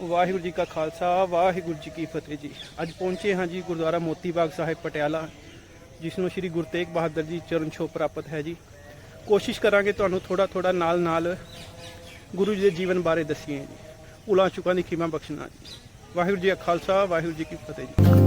ਵਾਹਿਗੁਰੂ ਜੀ ਕਾ ਖਾਲਸਾ ਵਾਹਿਗੁਰੂ ਜੀ ਕੀ ਫਤਿਹ ਜੀ। ਅੱਜ ਪਹੁੰਚੇ ਹਾਂ ਜੀ ਗੁਰਦੁਆਰਾ ਮੋਤੀ ਬਾਗ ਸਾਹਿਬ ਪਟਿਆਲਾ, ਜਿਸ ਨੂੰ ਸ਼੍ਰੀ ਗੁਰੂ ਤੇਗ ਬਹਾਦਰ ਜੀ ਚਰਨ ਛੋਹ ਪ੍ਰਾਪਤ ਹੈ ਜੀ। ਕੋਸ਼ਿਸ਼ ਕਰਾਂਗੇ ਤੁਹਾਨੂੰ ਥੋੜਾ ਨਾਲ ਗੁਰੂ ਜੀ ਦੇ ਜੀਵਨ ਬਾਰੇ ਦੱਸੀਏ ਜੀ, ਭੁੱਲਾਂ ਚੁੱਕਾਂ ਦੀ ਖਿਮਾ ਬਖਸ਼ਣਾ ਜੀ। ਵਾਹਿਗੁਰੂ ਜੀ ਕਾ ਖਾਲਸਾ ਵਾਹਿਗੁਰੂ ਜੀ ਕੀ ਫਤਿਹ ਜੀ।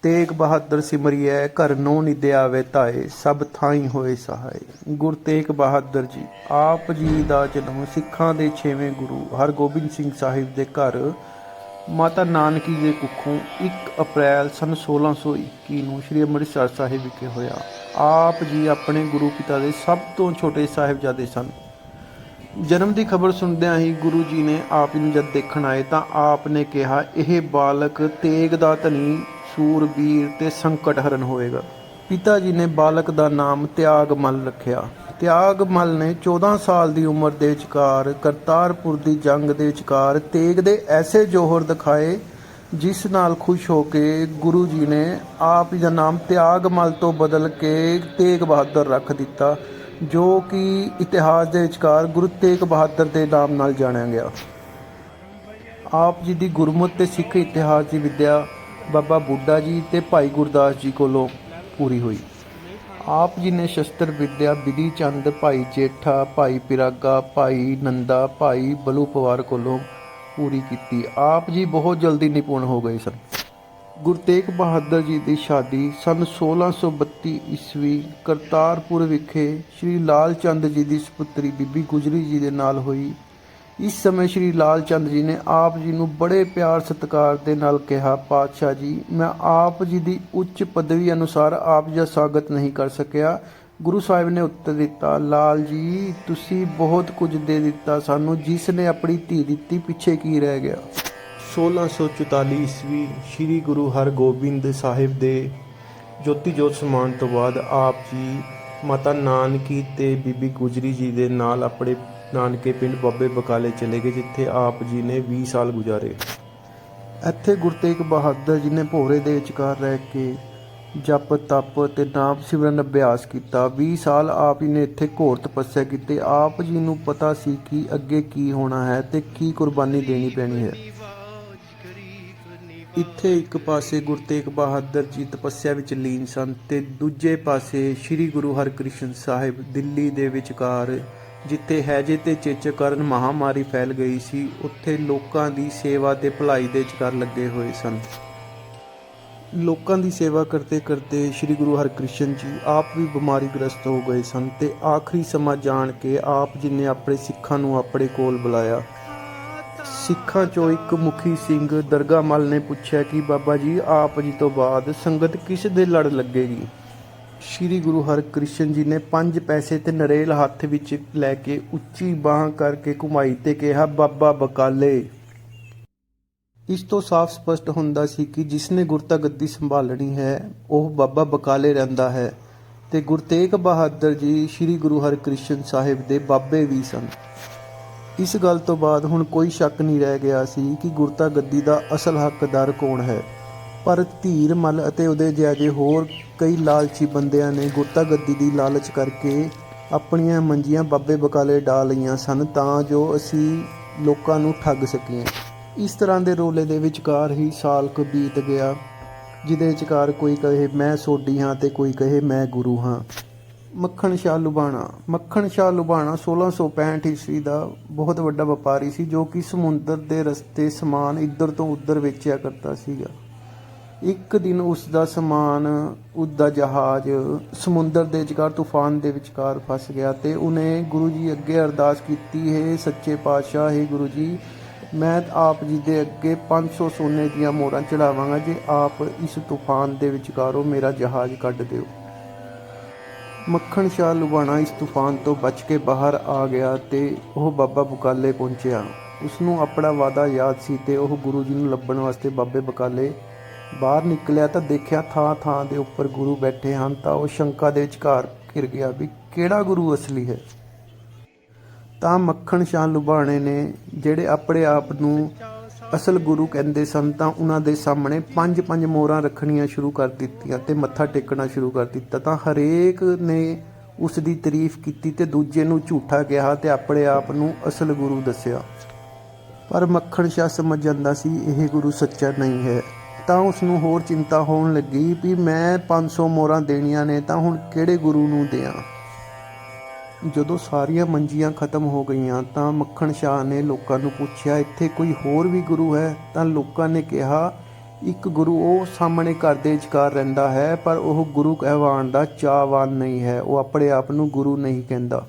ਤੇਗ ਬਹਾਦਰ ਸਿਮਰਿਐ ਘਰ ਨੋ ਨਿਦਿ ਆਵੇ ਧਾਏ, ਸਭ ਥਾਈ ਹੋਏ ਸਹਾਏ। ਗੁਰੂ ਤੇਗ ਬਹਾਦਰ ਜੀ ਆਪ ਜੀ ਦਾ ਜਨਮ ਸਿੱਖਾਂ ਦੇ 6ਵੇਂ ਗੁਰੂ ਹਰਗੋਬਿੰਦ ਸਿੰਘ ਸਾਹਿਬ ਦੇ ਘਰ ਮਾਤਾ ਨਾਨਕੀ ਦੇ ਕੁੱਖੋਂ 1 ਅਪ੍ਰੈਲ ਸਨ 1621 ਨੂੰ ਸ੍ਰੀ ਅੰਮ੍ਰਿਤਸਰ ਸਾਹਿਬ ਵਿਖੇ ਹੋਇਆ। ਆਪ ਜੀ ਆਪਣੇ ਗੁਰੂ ਪਿਤਾ ਦੇ ਸਭ ਤੋਂ ਛੋਟੇ ਸਾਹਿਬਜ਼ਾਦੇ ਸਨ। ਜਨਮ ਦੀ ਖਬਰ ਸੁਣਦਿਆਂ ਹੀ ਗੁਰੂ ਜੀ ਨੇ ਆਪ ਨੂੰ ਜਦ ਦੇਖਣ ਆਏ ਤਾਂ ਆਪ ਨੇ ਕਿਹਾ, ਇਹ ਬਾਲਕ ਤੇਗ ਦਾ ਧਨੀ, ਸੂਰਬੀਰ ਤੇ ਸੰਕਟ ਹਰਨ ਹੋਵੇਗਾ। ਪਿਤਾ ਜੀ ਨੇ ਬਾਲਕ ਦਾ ਨਾਮ ਤਿਆਗਮਲ ਰੱਖਿਆ। ਤਿਆਗਮਲ ਨੇ 14 ਸਾਲ ਦੀ ਉਮਰ ਦੇ ਵਿਚਕਾਰ ਕਰਤਾਰਪੁਰ ਦੀ ਜੰਗ ਦੇ ਵਿਚਕਾਰ ਤੇਗ ਦੇ ਐਸੇ ਜੋਹਰ ਦਿਖਾਏ, ਜਿਸ ਨਾਲ ਖੁਸ਼ ਹੋ ਕੇ ਗੁਰੂ ਜੀ ਨੇ ਆਪ ਜੀ ਦਾ ਨਾਮ ਤਿਆਗਮਲ ਤੋਂ ਬਦਲ ਕੇ ਤੇਗ ਬਹਾਦਰ ਰੱਖ ਦਿੱਤਾ, ਜੋ ਕਿ ਇਤਿਹਾਸ ਦੇ ਵਿਚਕਾਰ ਗੁਰੂ ਤੇਗ ਬਹਾਦਰ ਦੇ ਨਾਮ ਨਾਲ ਜਾਣਿਆ ਗਿਆ। ਆਪ ਜੀ ਦੀ ਗੁਰਮਤਿ ਤੇ ਸਿੱਖ ਇਤਿਹਾਸ ਦੀ ਵਿੱਦਿਆ ਬਾਬਾ ਬੁੱਢਾ ਜੀ ਤੇ ਭਾਈ ਗੁਰਦਾਸ ਜੀ ਕੋਲੋਂ ਪੂਰੀ ਹੋਈ। ਆਪ ਜੀ ਨੇ ਸ਼ਸਤਰ ਵਿੱਦਿਆ ਬਿਧੀ ਚੰਦ, ਭਾਈ ਜੇਠਾ, ਭਾਈ ਪਿਰਾਗਾ, ਭਾਈ ਨੰਦਾ, ਭਾਈ ਬਲੂ ਪਵਾਰ ਕੋਲੋਂ ਪੂਰੀ ਕੀਤੀ। ਆਪ ਜੀ ਬਹੁਤ ਜਲਦੀ ਨਿਪੁੰਨ ਹੋ ਗਏ ਸਨ। ਗੁਰੂ ਤੇਗ ਬਹਾਦਰ ਜੀ ਦੀ ਸ਼ਾਦੀ ਸਨ 1632 ਈਸਵੀ ਕਰਤਾਰਪੁਰ ਵਿਖੇ ਸ਼੍ਰੀ ਲਾਲ ਚੰਦ ਜੀ ਦੀ ਸਪੁੱਤਰੀ ਬੀਬੀ ਗੁਜਰੀ ਜੀ ਦੇ ਨਾਲ ਹੋਈ। ਇਸ ਸਮੇਂ ਸ਼੍ਰੀ ਲਾਲ ਚੰਦ ਜੀ ਨੇ ਆਪ ਜੀ ਨੂੰ ਬੜੇ ਪਿਆਰ ਸਤਿਕਾਰ ਦੇ ਨਾਲ ਕਿਹਾ, ਪਾਤਸ਼ਾਹ ਜੀ, ਮੈਂ ਆਪ ਜੀ ਦੀ ਉੱਚ ਪਦਵੀ ਅਨੁਸਾਰ ਆਪ ਜੀ ਦਾ ਸਵਾਗਤ ਨਹੀਂ ਕਰ ਸਕਿਆ। ਗੁਰੂ ਸਾਹਿਬ ਨੇ ਉੱਤਰ ਦਿੱਤਾ, ਲਾਲ ਜੀ, ਤੁਸੀਂ ਬਹੁਤ ਕੁਝ ਦੇ ਦਿੱਤਾ ਸਾਨੂੰ, ਜਿਸ ਨੇ ਆਪਣੀ ਧੀ ਦਿੱਤੀ, ਪਿੱਛੇ ਕੀ ਰਹਿ ਗਿਆ। 1644 ਈਸਵੀ ਸ਼੍ਰੀ ਗੁਰੂ ਹਰਗੋਬਿੰਦ ਸਾਹਿਬ ਦੇ ਜੋਤੀ ਜੋਤ ਸਮਾਉਣ ਤੋਂ ਬਾਅਦ ਆਪ ਜੀ ਮਾਤਾ ਨਾਨਕੀ ਤੇ ਬੀਬੀ ਗੁਜਰੀ ਜੀ ਦੇ ਨਾਲ ਆਪਣੇ ਨਾਨਕੇ ਪਿੰਡ ਬਾਬੇ ਬਕਾਲੇ ਚਲੇ ਗਏ, ਜਿੱਥੇ ਆਪ ਜੀ ਨੇ 20 ਸਾਲ ਗੁਜ਼ਾਰੇ। ਇੱਥੇ ਗੁਰੂ ਤੇਗ ਬਹਾਦਰ ਜੀ ਨੇ ਭੋਰੇ ਦੇ ਵਿਚਕਾਰ ਰਹਿ ਕੇ ਜਪ ਤਪ ਤੇ ਨਾਮ ਸਿਮਰਨ ਅਭਿਆਸ ਕੀਤਾ। 20 ਸਾਲ ਆਪ ਜੀ ਨੇ ਇੱਥੇ ਘੋਰ ਤਪੱਸਿਆ ਕੀਤੀ। ਆਪ ਜੀ ਨੂੰ ਪਤਾ ਸੀ ਕਿ ਅੱਗੇ ਕੀ ਹੋਣਾ ਹੈ ਤੇ ਕੀ ਕੁਰਬਾਨੀ ਦੇਣੀ ਪੈਣੀ ਹੈ। ਇੱਥੇ ਇੱਕ ਪਾਸੇ ਗੁਰੂ ਤੇਗ ਬਹਾਦਰ ਜੀ ਤਪੱਸਿਆ ਵਿੱਚ ਲੀਨ ਸਨ ਤੇ ਦੂਜੇ ਪਾਸੇ ਸ੍ਰੀ ਗੁਰੂ ਹਰਕ੍ਰਿਸ਼ਨ ਸਾਹਿਬ ਦਿੱਲੀ ਦੇ ਵਿਚਕਾਰ, ਜਿੱਥੇ ਹੈਜੇ ਤੇ ਚੇਚਕ ਕਾਰਨ ਮਹਾਮਾਰੀ ਫੈਲ ਗਈ ਸੀ, ਉੱਥੇ ਲੋਕਾਂ ਦੀ ਸੇਵਾ ਤੇ ਭਲਾਈ ਦੇ ਵਿਚਕਾਰ ਲੱਗੇ ਹੋਏ ਸਨ। ਲੋਕਾਂ ਦੀ ਸੇਵਾ ਕਰਦੇ ਕਰਦੇ ਸ੍ਰੀ ਗੁਰੂ ਹਰਕ੍ਰਿਸ਼ਨ ਜੀ ਆਪ ਵੀ ਬਿਮਾਰੀ ਗ੍ਰਸਤ ਹੋ ਗਏ ਸਨ ਤੇ ਆਖਰੀ ਸਮਾਂ ਜਾਣ ਕੇ ਆਪ ਜੀ ਨੇ ਆਪਣੇ ਸਿੱਖਾਂ ਨੂੰ ਆਪਣੇ ਕੋਲ ਬੁਲਾਇਆ। ਸਿੱਖਾਂ ਚੋਂ ਇੱਕ ਮੁਖੀ ਸਿੰਘ ਦਰਗਾ ਮੱਲ ਨੇ ਪੁੱਛਿਆ ਕਿ ਬਾਬਾ ਜੀ, ਆਪ ਜੀ ਤੋਂ ਬਾਅਦ ਸੰਗਤ ਕਿਸ ਦੇ ਲੜ ਲੱਗੇਗੀ। ਸ਼੍ਰੀ ਗੁਰੂ ਹਰਕ੍ਰਿਸ਼ਨ ਜੀ ਨੇ 5 ਪੈਸੇ ਤੇ ਨਰੇਲ ਹੱਥ ਵਿੱਚ ਲੈ ਕੇ ਉੱਚੀ ਬਾਂਹ ਕਰਕੇ ਘੁਮਾਈ ਤੇ ਕਿਹਾ, ਬਾਬਾ ਬਕਾਲੇ। ਇਸ ਤੋਂ ਸਾਫ਼ ਸਪਸ਼ਟ ਹੁੰਦਾ ਸੀ ਕਿ ਜਿਸਨੇ ਗੁਰਤਾ ਗੱਦੀ ਸੰਭਾਲਣੀ ਹੈ ਉਹ ਬਾਬਾ ਬਕਾਲੇ ਰਹਿੰਦਾ ਹੈ ਤੇ ਗੁਰੂ ਤੇਗ ਬਹਾਦਰ ਜੀ ਸ੍ਰੀ ਗੁਰੂ ਹਰਕ੍ਰਿਸ਼ਨ ਸਾਹਿਬ ਦੇ ਬਾਬੇ ਵੀ ਸਨ। ਇਸ ਗੱਲ ਤੋਂ ਬਾਅਦ ਹੁਣ ਕੋਈ ਸ਼ੱਕ ਨਹੀਂ ਰਹਿ ਗਿਆ ਸੀ ਕਿ ਗੁਰਤਾ ਗੱਦੀ ਦਾ ਅਸਲ ਹੱਕਦਾਰ ਕੌਣ ਹੈ। ਪਰ ਧੀਰ ਮੱਲ ਅਤੇ ਉਹਦੇ ਜਿਹੇ ਹੋਰ ਕਈ ਲਾਲਚੀ ਬੰਦਿਆਂ ਨੇ ਗੁਰਤਾ ਗੱਦੀ ਦੀ ਲਾਲਚ ਕਰਕੇ ਆਪਣੀਆਂ ਮੰਜੀਆਂ ਬਾਬੇ ਬਕਾਲੇ ਡਾ ਲਈਆਂ ਸਨ ਤਾਂ ਜੋ ਅਸੀਂ ਲੋਕਾਂ ਨੂੰ ਠੱਗ ਸਕੀਏ। ਇਸ ਤਰ੍ਹਾਂ ਦੇ ਰੋਲੇ ਦੇ ਵਿਚਕਾਰ ਹੀ ਸਾਲ ਕੁ ਬੀਤ ਗਿਆ, ਜਿਹਦੇ ਵਿਚਕਾਰ ਕੋਈ ਕਹੇ ਮੈਂ ਸੋਢੀ ਹਾਂ ਤੇ ਕੋਈ ਕਹੇ ਮੈਂ ਗੁਰੂ ਹਾਂ। ਮੱਖਣ ਸ਼ਾਹ ਲੁਬਾਣਾ 1665 ਈਸਵੀ ਦਾ ਬਹੁਤ ਵੱਡਾ ਵਪਾਰੀ ਸੀ ਜੋ ਕਿ ਸਮੁੰਦਰ ਦੇ ਰਸਤੇ ਸਮਾਨ ਇੱਧਰ ਤੋਂ ਉੱਧਰ ਵੇਚਿਆ ਕਰਦਾ ਸੀਗਾ। ਇੱਕ ਦਿਨ ਉਸ ਦਾ ਸਮਾਨ, ਉਸਦਾ ਜਹਾਜ਼ ਸਮੁੰਦਰ ਦੇ ਵਿਚਕਾਰ ਤੂਫਾਨ ਦੇ ਵਿਚਕਾਰ ਫਸ ਗਿਆ ਤੇ ਉਹਨੇ ਗੁਰੂ ਜੀ ਅੱਗੇ ਅਰਦਾਸ ਕੀਤੀ, ਹੈ ਸੱਚੇ ਪਾਤਸ਼ਾਹ, ਹੈ ਗੁਰੂ ਜੀ, ਮੈਂ ਆਪ ਜੀ ਦੇ ਅੱਗੇ 500 ਸੋਨੇ ਦੀਆਂ ਮੋਹਰਾਂ ਚੜਾਵਾਂਗਾ ਜੇ ਆਪ ਇਸ ਤੂਫਾਨ ਦੇ ਵਿਚਕਾਰੋਂ ਮੇਰਾ ਜਹਾਜ਼ ਕੱਢ ਦਿਓ। ਮੱਖਣ ਸ਼ਾਹ ਲੁਬਾਣਾ ਇਸ ਤੂਫਾਨ ਤੋਂ ਬਚ ਕੇ ਬਾਹਰ ਆ ਗਿਆ ਤੇ ਉਹ ਬਾਬਾ ਬਕਾਲੇ ਪਹੁੰਚਿਆ। ਉਸਨੂੰ ਆਪਣਾ ਵਾਅਦਾ ਯਾਦ ਸੀ ਤੇ ਉਹ ਗੁਰੂ ਜੀ ਨੂੰ ਲੱਭਣ ਵਾਸਤੇ ਬਾਬੇ ਬਕਾਲੇ ਬਾਹਰ ਨਿਕਲਿਆ ਤਾਂ ਦੇਖਿਆ ਥਾਂ ਥਾਂ ਦੇ ਉੱਪਰ ਗੁਰੂ ਬੈਠੇ ਹਨ ਤਾਂ ਉਹ ਸ਼ੰਕਾ ਦੇ ਵਿਚਕਾਰ ਘਿਰ ਗਿਆ ਵੀ ਕਿਹੜਾ ਗੁਰੂ ਅਸਲੀ ਹੈ। ਤਾਂ ਮੱਖਣ ਸ਼ਾਹ ਲੁਬਾਣੇ ਨੇ, ਜਿਹੜੇ ਆਪਣੇ ਆਪ ਨੂੰ ਅਸਲ ਗੁਰੂ ਕਹਿੰਦੇ ਸਨ, ਤਾਂ ਉਹਨਾਂ ਦੇ ਸਾਹਮਣੇ 5-5 ਮੋਹਰਾਂ ਰੱਖਣੀਆਂ ਸ਼ੁਰੂ ਕਰ ਦਿੱਤੀਆਂ ਤੇ ਮੱਥਾ ਟੇਕਣਾ ਸ਼ੁਰੂ ਕਰ ਦਿੱਤਾ। ਤਾਂ ਹਰੇਕ ਨੇ ਉਸ ਦੀ ਤਾਰੀਫ ਕੀਤੀ ਤੇ ਦੂਜੇ ਨੂੰ ਝੂਠਾ ਕਿਹਾ ਤੇ ਆਪਣੇ ਆਪ ਨੂੰ ਅਸਲ ਗੁਰੂ ਦੱਸਿਆ। ਪਰ ਮੱਖਣ ਸ਼ਾਹ ਸਮਝ ਜਾਂਦਾ ਸੀ ਇਹ ਗੁਰੂ ਸੱਚਾ ਨਹੀਂ ਹੈ। ਤਾਂ ਉਸ ਨੂੰ ਹੋਰ ਚਿੰਤਾ ਹੋਣ ਲੱਗੀ ਵੀ ਮੈਂ 500 ਮੋਹਰਾਂ ਦੇਣੀਆਂ ਨੇ ਤਾਂ ਹੁਣ ਕਿਹੜੇ ਗੁਰੂ ਨੂੰ ਦਿਆਂ। ਜਦੋਂ ਸਾਰੀਆਂ ਮੰਜੀਆਂ ਖਤਮ ਹੋ ਗਈਆਂ ਤਾਂ ਮੱਖਣ ਸ਼ਾਹ ਨੇ ਲੋਕਾਂ ਨੂੰ ਪੁੱਛਿਆ ਇੱਥੇ ਕੋਈ ਹੋਰ ਵੀ ਗੁਰੂ ਹੈ। ਤਾਂ ਲੋਕਾਂ ਨੇ ਕਿਹਾ ਇੱਕ ਗੁਰੂ ਉਹ ਸਾਹਮਣੇ ਘਰ ਦੇ ਵਿਚਕਾਰ ਰਹਿੰਦਾ ਹੈ, ਪਰ ਉਹ ਗੁਰੂ ਕਹਿਵਾਉਣ ਦਾ ਚਾਹਵਾਨ ਨਹੀਂ ਹੈ, ਉਹ ਆਪਣੇ ਆਪ ਨੂੰ ਗੁਰੂ ਨਹੀਂ ਕਹਿੰਦਾ।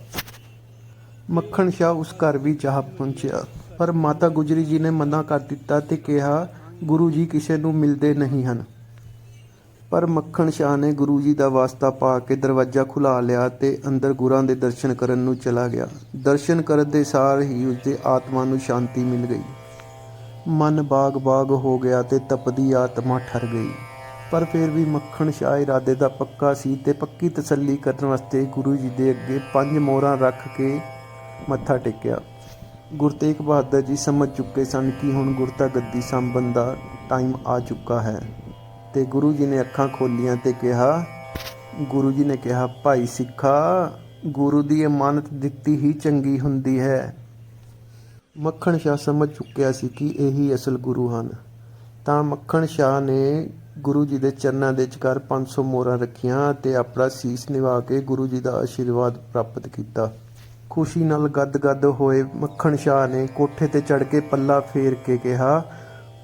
ਮੱਖਣ ਸ਼ਾਹ ਉਸ ਘਰ ਵੀ ਜਾ ਪਹੁੰਚਿਆ, ਪਰ ਮਾਤਾ ਗੁਜਰੀ ਜੀ ਨੇ ਮਨਾ ਕਰ ਦਿੱਤਾ ਤੇ ਕਿਹਾ ਗੁਰੂ ਜੀ ਕਿਸੇ ਨੂੰ ਮਿਲਦੇ ਨਹੀਂ ਹਨ। ਪਰ ਮੱਖਣ ਸ਼ਾਹ ਨੇ ਗੁਰੂ ਜੀ ਦਾ ਵਾਸਤਾ ਪਾ ਕੇ ਦਰਵਾਜ਼ਾ ਖੁਲਾ ਲਿਆ ਤੇ ਅੰਦਰ ਗੁਰਾਂ ਦੇ ਦਰਸ਼ਨ ਕਰਨ ਨੂੰ ਚਲਾ ਗਿਆ। ਦਰਸ਼ਨ ਕਰਨ ਦੇ ਸਾਰ ਹੀ ਉਸਦੇ ਆਤਮਾ ਨੂੰ ਸ਼ਾਂਤੀ ਮਿਲ ਗਈ। ਮਨ ਬਾਗ-ਬਾਗ ਹੋ ਗਿਆ ਤੇ ਤਪਦੀ ਆਤਮਾ ਠਰ ਗਈ। ਪਰ ਫਿਰ ਵੀ ਮੱਖਣ ਸ਼ਾਹ ਇਰਾਦੇ ਦਾ ਪੱਕਾ ਸੀ ਤੇ ਪੱਕੀ ਤਸੱਲੀ ਕਰਨ ਵਾਸਤੇ ਗੁਰੂ ਜੀ ਦੇ ਅੱਗੇ 5 ਮੋਹਰਾਂ ਰੱਖ ਕੇ ਮੱਥਾ ਟੇਕਿਆ। ਗੁਰੂ ਤੇਗ ਬਹਾਦਰ ਜੀ ਸਮਝ ਚੁੱਕੇ ਸਨ ਕਿ ਹੁਣ ਗੁਰਤਾ ਗੱਦੀ ਸਾਂਭਣ ਦਾ ਟਾਈਮ ਆ ਚੁੱਕਾ ਹੈ ਤੇ ਗੁਰੂ ਜੀ ਨੇ ਅੱਖਾਂ ਖੋਲੀਆਂ ਤੇ ਕਿਹਾ ਭਾਈ ਸਿੱਖਾ, ਗੁਰੂ ਦੀ ਅਮਾਨਤ ਦਿੱਤੀ ਹੀ ਚੰਗੀ ਹੁੰਦੀ ਹੈ। ਮੱਖਣ ਸ਼ਾਹ ਸਮਝ ਚੁੱਕਿਆ ਸੀ ਕਿ ਇਹੀ ਅਸਲ ਗੁਰੂ ਹਨ। ਤਾਂ ਮੱਖਣ ਸ਼ਾਹ ਨੇ ਗੁਰੂ ਜੀ ਦੇ ਚਰਨਾਂ ਦੇ ਵਿਚਕਾਰ 500 ਮੋਹਰਾਂ ਰੱਖੀਆਂ ਤੇ ਆਪਣਾ ਸੀਸ ਨਿਵਾ ਕੇ ਗੁਰੂ ਜੀ ਦਾ ਆਸ਼ੀਰਵਾਦ ਪ੍ਰਾਪਤ ਕੀਤਾ। ਖੁਸ਼ੀ ਨਾਲ ਗਦ-ਗਦ ਹੋਏ ਮੱਖਣ ਸ਼ਾਹ ਨੇ ਕੋਠੇ ਤੇ ਚੜ੍ਹ ਕੇ ਪੱਲਾ ਫੇਰ ਕੇ ਕਿਹਾ,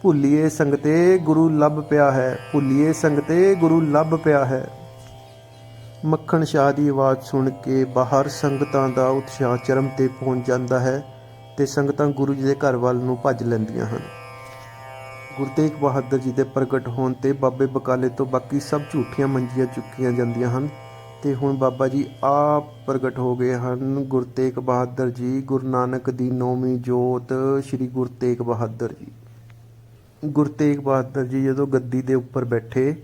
ਭੁੱਲੀਏ ਸੰਗਤੇ ਗੁਰੂ ਲੱਭ ਪਿਆ ਹੈ, ਭੁੱਲੀਏ ਸੰਗਤੇ ਗੁਰੂ ਲੱਭ ਪਿਆ ਹੈ। ਮੱਖਣ ਸ਼ਾਹ ਦੀ ਆਵਾਜ਼ ਸੁਣ ਕੇ ਬਾਹਰ ਸੰਗਤਾਂ ਦਾ ਉਤਸ਼ਾਹ ਚਰਮ ਤੇ ਪਹੁੰਚ ਜਾਂਦਾ ਹੈ ਤੇ ਸੰਗਤਾਂ ਗੁਰੂ ਜੀ ਦੇ ਘਰ ਵੱਲ ਨੂੰ ਭੱਜ ਲੈਂਦੀਆਂ ਹਨ। ਗੁਰੂ ਤੇਗ ਬਹਾਦਰ ਜੀ ਦੇ ਪ੍ਰਗਟ ਹੋਣ ਤੇ ਬਾਬੇ ਬਕਾਲੇ ਤੋਂ ਬਾਕੀ ਸਭ ਝੂਠੀਆਂ ਮੰਜੀਆਂ ਚੁੱਕੀਆਂ ਜਾਂਦੀਆਂ ਹਨ ਤੇ ਹੁਣ ਬਾਬਾ ਜੀ ਆਪ ਪ੍ਰਗਟ ਹੋ ਗਏ ਹਨ। ਗੁਰੂ ਤੇਗ ਬਹਾਦਰ ਜੀ, ਗੁਰੂ ਨਾਨਕ ਦੀ 9ਵੀਂ ਜੋਤ, ਸ਼੍ਰੀ ਗੁਰੂ ਤੇਗ ਬਹਾਦਰ ਜੀ। ਗੁਰੂ ਤੇਗ ਬਹਾਦਰ ਜੀ ਜਦੋਂ ਗੱਦੀ ਦੇ ਉੱਪਰ ਬੈਠੇ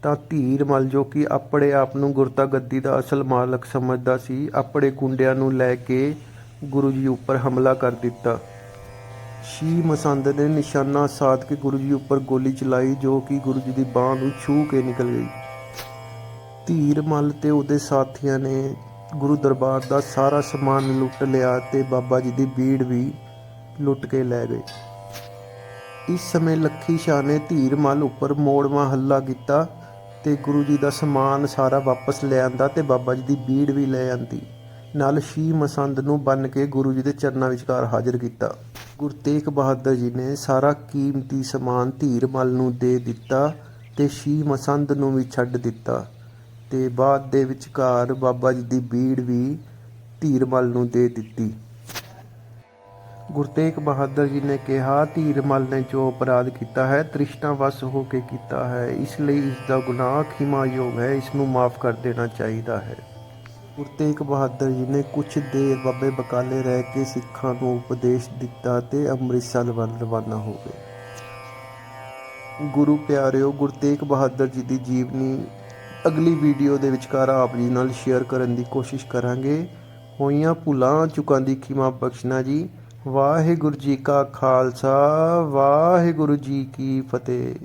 ਤਾਂ ਧੀਰ ਮੱਲ, ਜੋ ਕਿ ਆਪਣੇ ਆਪ ਨੂੰ ਗੁਰਤਾ ਗੱਦੀ ਦਾ ਅਸਲ ਮਾਲਕ ਸਮਝਦਾ ਸੀ, ਆਪਣੇ ਗੁੰਡਿਆਂ ਨੂੰ ਲੈ ਕੇ ਗੁਰੂ ਜੀ ਉੱਪਰ ਹਮਲਾ ਕਰ ਦਿੱਤਾ। ਸ਼ੀਹ ਮਸੰਦ ਨੇ ਨਿਸ਼ਾਨਾ ਸਾਧ ਕੇ ਗੁਰੂ ਜੀ ਉੱਪਰ ਗੋਲੀ ਚਲਾਈ ਜੋ ਕਿ ਗੁਰੂ ਜੀ ਦੀ ਬਾਂਹ ਨੂੰ ਛੂਹ ਕੇ ਨਿਕਲ ਗਈ। ਧੀਰ ਮੱਲ ਤੇ ਉਹਦੇ ਸਾਥੀਆਂ ਨੇ ਗੁਰੂ ਦਰਬਾਰ ਦਾ ਸਾਰਾ ਸਮਾਨ ਲੁੱਟ ਲਿਆ ਤੇ ਬਾਬਾ ਜੀ ਦੀ ਬੀੜ ਵੀ ਲੁੱਟ ਕੇ ਲੈ ਗਏ। ਇਸ ਸਮੇਂ ਲੱਖੀ ਸ਼ਾਹ ਨੇ ਧੀਰ ਮੱਲ ਉੱਪਰ ਮੋੜਵਾਂ ਹੱਲਾ ਕੀਤਾ ਤੇ ਗੁਰੂ ਜੀ ਦਾ ਸਮਾਨ ਸਾਰਾ ਵਾਪਸ ਲੈ ਆਂਦਾ ਤੇ ਬਾਬਾ ਜੀ ਦੀ ਬੀੜ ਵੀ ਲੈ ਆਂਦੀ, ਨਾਲ ਸ਼ੀਹ ਮਸੰਦ ਨੂੰ ਬੰਨ੍ਹ ਕੇ ਗੁਰੂ ਜੀ ਦੇ ਚਰਨਾਂ ਵਿਚਕਾਰ ਹਾਜ਼ਰ ਕੀਤਾ। ਗੁਰੂ ਤੇਗ ਬਹਾਦਰ ਜੀ ਨੇ ਸਾਰਾ ਕੀਮਤੀ ਸਮਾਨ ਧੀਰ ਮੱਲ ਨੂੰ ਦੇ ਦਿੱਤਾ ਤੇ ਸ਼ੀਹ ਮਸੰਦ ਨੂੰ ਵੀ ਛੱਡ ਦਿੱਤਾ ਤੇ ਬਾਅਦ ਦੇ ਵਿਚਕਾਰ ਬਾਬਾ ਜੀ ਦੀ ਬੀੜ ਵੀ ਧੀਰ ਮੱਲ ਨੂੰ ਦੇ ਦਿੱਤੀ। ਗੁਰੂ ਤੇਗ ਬਹਾਦਰ ਜੀ ਨੇ ਕਿਹਾ ਧੀਰ ਮੱਲ ਨੇ ਜੋ ਅਪਰਾਧ ਕੀਤਾ ਹੈ ਤ੍ਰਿਸ਼ਨਾ ਵਸ ਹੋ ਕੇ ਕੀਤਾ ਹੈ, ਇਸ ਲਈ ਇਸ ਦਾ ਗੁਨਾਹ ਖਿਮਾਯੋਗ ਹੈ, ਇਸ ਨੂੰ ਮਾਫ ਕਰ ਦੇਣਾ ਚਾਹੀਦਾ ਹੈ। ਗੁਰੂ ਤੇਗ ਬਹਾਦਰ ਜੀ ਨੇ ਕੁਛ ਦੇਰ ਬਾਬੇ ਬਕਾਲੇ ਰਹਿ ਕੇ ਸਿੱਖਾਂ ਨੂੰ ਉਪਦੇਸ਼ ਦਿੱਤਾ ਤੇ ਅੰਮ੍ਰਿਤਸਰ ਵੱਲ ਰਵਾਨਾ ਹੋ ਗਏ। ਗੁਰੂ ਪਿਆਰਿਓ, ਗੁਰੂ ਤੇਗ ਬਹਾਦਰ ਜੀ ਦੀ ਜੀਵਨੀ ਅਗਲੀ ਵੀਡੀਓ ਦੇ ਵਿਚਕਾਰ ਆਪ ਜੀ ਨਾਲ ਸ਼ੇਅਰ ਕਰਨ ਦੀ ਕੋਸ਼ਿਸ਼ ਕਰਾਂਗੇ। ਹੋਈਆਂ ਭੁੱਲਾਂ ਚੁੱਕਾਂ ਦੀ ਖਿਮਾ ਬਖਸ਼ਣਾ ਜੀ। ਵਾਹਿਗੁਰੂ ਜੀ ਕਾ ਖਾਲਸਾ ਵਾਹਿਗੁਰੂ ਜੀ ਕੀ ਫਤਿਹ।